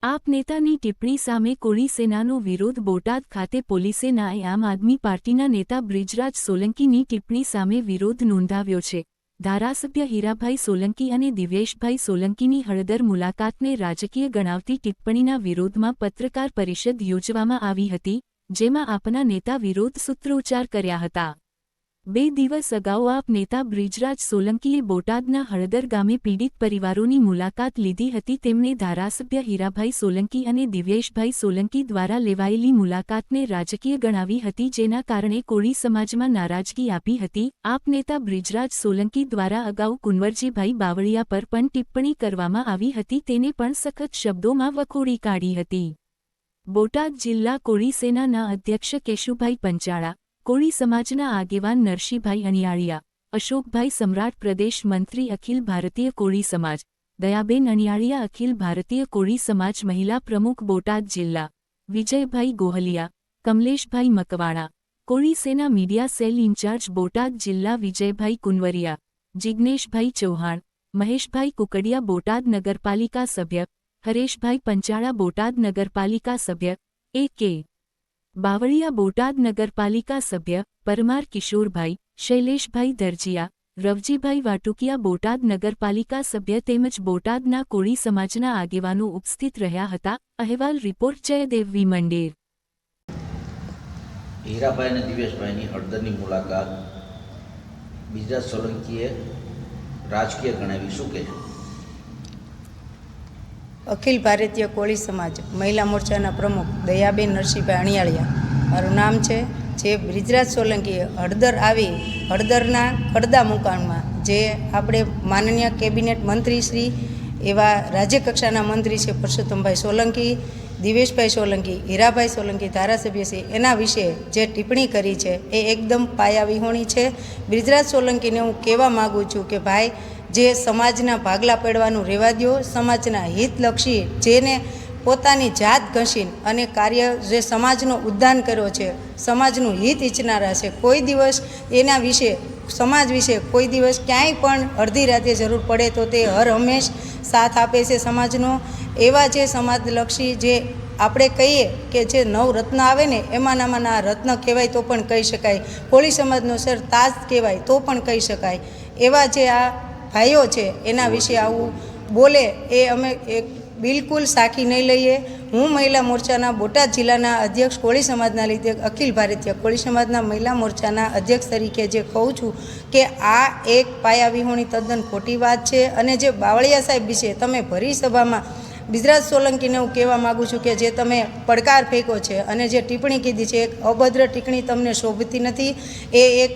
આપ નેતાની ટિપ્પણી સામે કોળી સેનાનો વિરોધ બોટાદ ખાતે પોલીસે આમ આદમી પાર્ટીના નેતા બ્રિજરાજ સોલંકીની ટિપ્પણી સામે વિરોધ નોંધાવ્યો છે। ધારાસભ્ય હીરાભાઈ સોલંકી અને દિવ્યેશભાઈ સોલંકીની હળદર મુલાકાતને રાજકીય ગણાવતી ટિપ્પણીના વિરોધમાં પત્રકાર પરિષદ યોજવામાં આવી હતી, જેમાં આપના નેતા વિરોધ સૂત્રોચ્ચાર કર્યા હતા। 2 દિવસ અગાઉ આપ નેતા બ્રિજરાજ સોલંકીએ બોટાદના હળદર ગામે પીડિત પરિવારોની મુલાકાત લીધી હતી। તેમણે ધારાસભ્ય હીરાભાઈ સોલંકી અને દિવ્યેશભાઈ સોલંકી દ્વારા લેવાયેલી મુલાકાતને રાજકીય ગણાવી હતી, જેના કારણે કોળી સમાજમાં નારાજગી આપી હતી। આપ નેતા બ્રિજરાજ સોલંકી દ્વારા અગાઉ કુંવરજીભાઈ બાવળિયા પર પણ ટિપ્પણી કરવામાં આવી હતી, તેને પણ સખત શબ્દોમાં વખોડી કાઢી હતી। બોટાદ જિલ્લા કોળી સેનાના અધ્યક્ષ કેશુભાઈ પંચાળા, કોળી સમાજના આગેવાન નરસિંહભાઈ અણિયાળિયા, અશોકભાઈ સમ્રાટ, પ્રદેશ મંત્રી અખિલ ભારતીય કોળી સમાજ દયાબેન અણિયાળિયા, અખિલ ભારતીય કોળી સમાજ મહિલા પ્રમુખ બોટાદ જિલ્લા વિજયભાઈ ગોહલિયા, કમલેશભાઈ મકવાણા, કોળી સેના મીડિયા સેલ ઇન્ચાર્જ બોટાદ જિલ્લા વિજયભાઈ કુંવરિયા, જિગ્નેશભાઈ ચૌહાણ, મહેશભાઈ કુકડિયા બોટાદ નગરપાલિકા સભ્ય, હરેશભાઈ પંચાળા બોટાદ નગરપાલિકા સભ્ય, એ.કે. બાવળિયા બોટાદ નગરપાલિકા સભ્ય, પરમાર કિશોરભાઈ, શૈલેષભાઈ દરજીયા, રવજીભાઈ વાટુકિયા બોટાદ નગરપાલિકા સભ્ય તેમજ બોટાદના કોળી સમાજના આગેવાનો ઉપસ્થિત રહ્યા હતા। અહેવાલ રિપોર્ટ જયદેવ વી મંડેર। હીરાભાઈ અને દિવ્યેશભાઈની હળદરની મુલાકાત બ્રિજરાજ સોલંકીએ રાજકીય ગણાવી, શું કહેશો? અખિલ ભારતીય કોળી સમાજ મહિલા મોરચાના પ્રમુખ દયાબેન નરસિંહભાઈ અણિયાળિયા મારું નામ છે। જે બ્રિજરાજ સોલંકીએ હળદર આવી હળદરના કડદા મુકામમાં જે આપણે માનનીય કેબિનેટ મંત્રી શ્રી એવા રાજ્યકક્ષાના મંત્રી છે પરસોત્તમભાઈ સોલંકી, દિવેશભાઈ સોલંકી, હીરાભાઈ સોલંકી ધારાસભ્ય છે, એના વિશે જે ટિપ્પણી કરી છે એ એકદમ પાયાવિહોણી છે। બ્રિજરાજ સોલંકીને હું કહેવા માગું છું કે ભાઈ, જે સમાજના ભાગલા પડવાનું રહેવા દો, સમાજના હિતલક્ષી જેને પોતાની જાત ઘસીને અને કાર્ય જે સમાજનો ઉદ્ધાન કર્યો છે, સમાજનું હિત ઈચ્છનારા છે, કોઈ દિવસ એના વિશે સમાજ વિશે કોઈ દિવસ ક્યાંય પણ અડધી રાતે જરૂર પડે તો તે હર હંમેશ સાથ આપે છે સમાજનો। એવા જે સમાજલક્ષી જે આપણે કહીએ કે જે નવરત્ન આવે ને એમાંના રત્ન કહેવાય તો પણ કહી શકાય, કોળી સમાજનો સર તાજ કહેવાય તો પણ કહી શકાય, એવા જે આ ભાઈઓ છે એના વિશે આવું બોલે એ અમે એક બિલકુલ સાખી નહીં લઈએ। હું મહિલા મોરચાના બોટાદ જિલ્લાના અધ્યક્ષ કોળી સમાજના લીધે અખિલ ભારતીય કોળી સમાજના મહિલા મોરચાના અધ્યક્ષ તરીકે જે કહું છું કે આ એક પાયાવિહોણી તદ્દન ખોટી વાત છે। અને જે બાવળિયા સાહેબ વિશે તમે ભરી સભામાં બ્રિજરાજ સોલંકીને હું કહેવા માગું છું કે જે તમે પડકાર ફેંકો છે અને જે ટિપ્પણી કીધી છે એક અભદ્ર ટિપ્પણી તમને શોભતી નથી, એ એક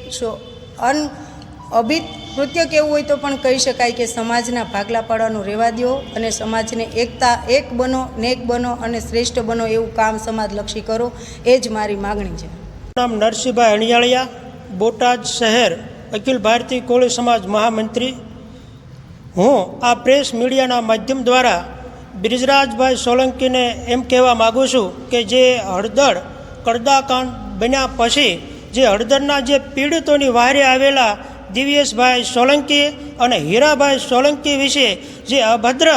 અભિત કૃત્ય કેવું હોય તો પણ કહી શકાય કે સમાજના ભાગલા પાડવાનું રહેવા દો અને સમાજને એકતા એક બનો, નેક બનો અને શ્રેષ્ઠ બનો એવું કામ સમાજલક્ષી કરો, એ જ મારી માગણી છે। નામ નરસિંહભાઈ અણિયાળિયા, બોટાદ શહેર અખિલ ભારતીય કોળી સમાજ મહામંત્રી। હું આ પ્રેસ મીડિયાના માધ્યમ દ્વારા બ્રિજરાજભાઈ સોલંકીને એમ કહેવા માગું છું કે જે હળદર કડદાકાંડ બન્યા પછી જે હળદરના જે પીડિતોની વારે આવેલા દિવ્યેશભાઈ સોલંકી અને હીરાભાઈ સોલંકી વિશે જે અભદ્ર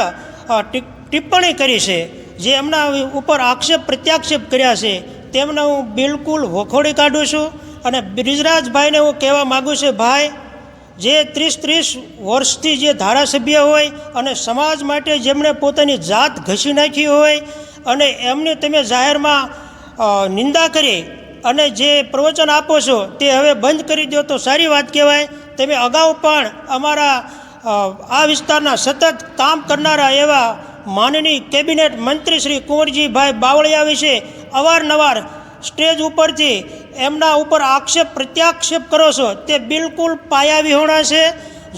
ટિપ્પણી કરી છે, જે એમના ઉપર આક્ષેપ પ્રત્યાક્ષેપ કર્યા છે, તેમને હું બિલકુલ વખોડી કાઢું છું। અને બ્રિજરાજભાઈને હું કહેવા માગું છું, ભાઈ, જે 30 વર્ષથી જે ધારાસભ્ય હોય અને સમાજ માટે જેમણે પોતાની જાત ઘસી નાખી હોય અને એમની તમે જાહેરમાં નિંદા કરી અને જે પ્રવચન આપો છો તે હવે બંધ કરી દો તો સારી વાત કહેવાય। તમે અગાઉ પણ અમારા આ વિસ્તારના સતત કામ કરનારા એવા માનનીય કેબિનેટ મંત્રી શ્રી કુંવરજીભાઈ બાવળિયા વિશે અવારનવાર સ્ટેજ ઉપરથી એમના ઉપર આક્ષેપ પ્રત્યાક્ષેપ કરો છો, તે બિલકુલ પાયાવિહોણા છે।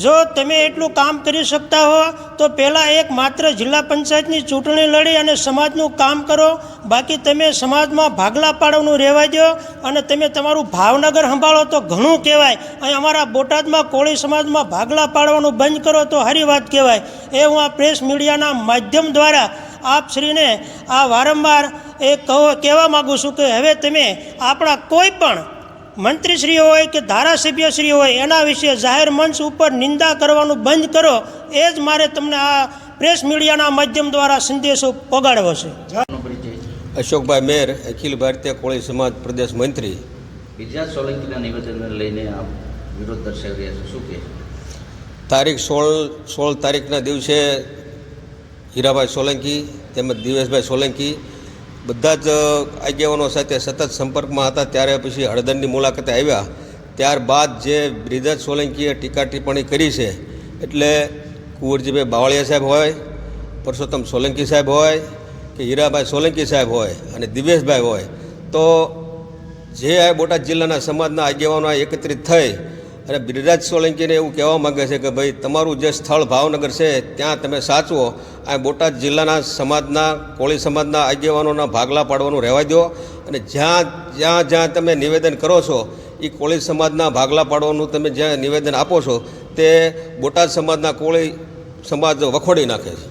જો તમે એટલું કામ કરી શકતા હો તો પહેલાં એક માત્ર જિલ્લા પંચાયતની ચૂંટણી લડી અને સમાજનું કામ કરો, બાકી તમે સમાજમાં ભાગલા પાડવાનું રહેવા દો અને તમે તમારું ભાવનગર સંભાળો તો ઘણું કહેવાય। અહીં અમારા બોટાદમાં કોળી સમાજમાં ભાગલા પાડવાનું બંધ કરો તો સારી વાત કહેવાય। એ હું આ પ્રેસ મીડિયાના માધ્યમ દ્વારા આપશ્રીને આ વારંવાર એ કહેવા માગું છું કે હવે તમે આપણા કોઈ પણ મંત્રીશ્રી હોય કે ધારાસભ્યશ્રી હોય એના વિશે જાહેર મંચ ઉપર નિંદા કરવાનું બંધ કરો, એ જ મારે તમને આ પ્રેસ મીડિયાના માધ્યમ દ્વારા સંદેશો પહોંચાડ્યો છે. આપનો પરિચય. અશોકભાઈ મેર, અખિલ ભારતીય કોળી સમાજ પ્રદેશ મંત્રી. બ્રિજરાજ સોલંકીના નિવેદનને લઈને આપ વિરોધ દર્શાવી રહ્યા છો, શું કહે? તારીખ 16 તારીખના દિવસે હીરાભાઈ સોલંકી તેમજ દિવેશભાઈ સોલંકી બધા જ આગેવાનો સાથે સતત સંપર્કમાં હતા. ત્યારે પછી હળદરની મુલાકાતે આવ્યા. ત્યારબાદ જે બ્રિજરાજ સોલંકીએ ટીકા ટિપ્પણી કરી છે, એટલે કુંવરજીભાઈ બાવળિયા સાહેબ હોય, પરસોત્તમ સોલંકી સાહેબ હોય કે હીરાભાઈ સોલંકી સાહેબ હોય અને દિવેશભાઈ હોય, તો જે આ બોટાદ જિલ્લાના સમાજના આગેવાનો એકત્રિત થઈ અને બ્રિજરાજ સોલંકીને એવું કહેવા માગે છે કે ભાઈ તમારું જે સ્થળ ભાવનગર છે ત્યાં તમે સાચવો, આ બોટાદ જિલ્લાના સમાજના કોળી સમાજના આગેવાનોના ભાગલા પાડવાનું રહેવા દો અને જ્યાં તમે નિવેદન કરો છો એ કોળી સમાજના ભાગલા પાડવાનું તમે જ્યાં નિવેદન આપો છો તે બોટાદ સમાજના કોળી સમાજ વખોડી નાખે છે.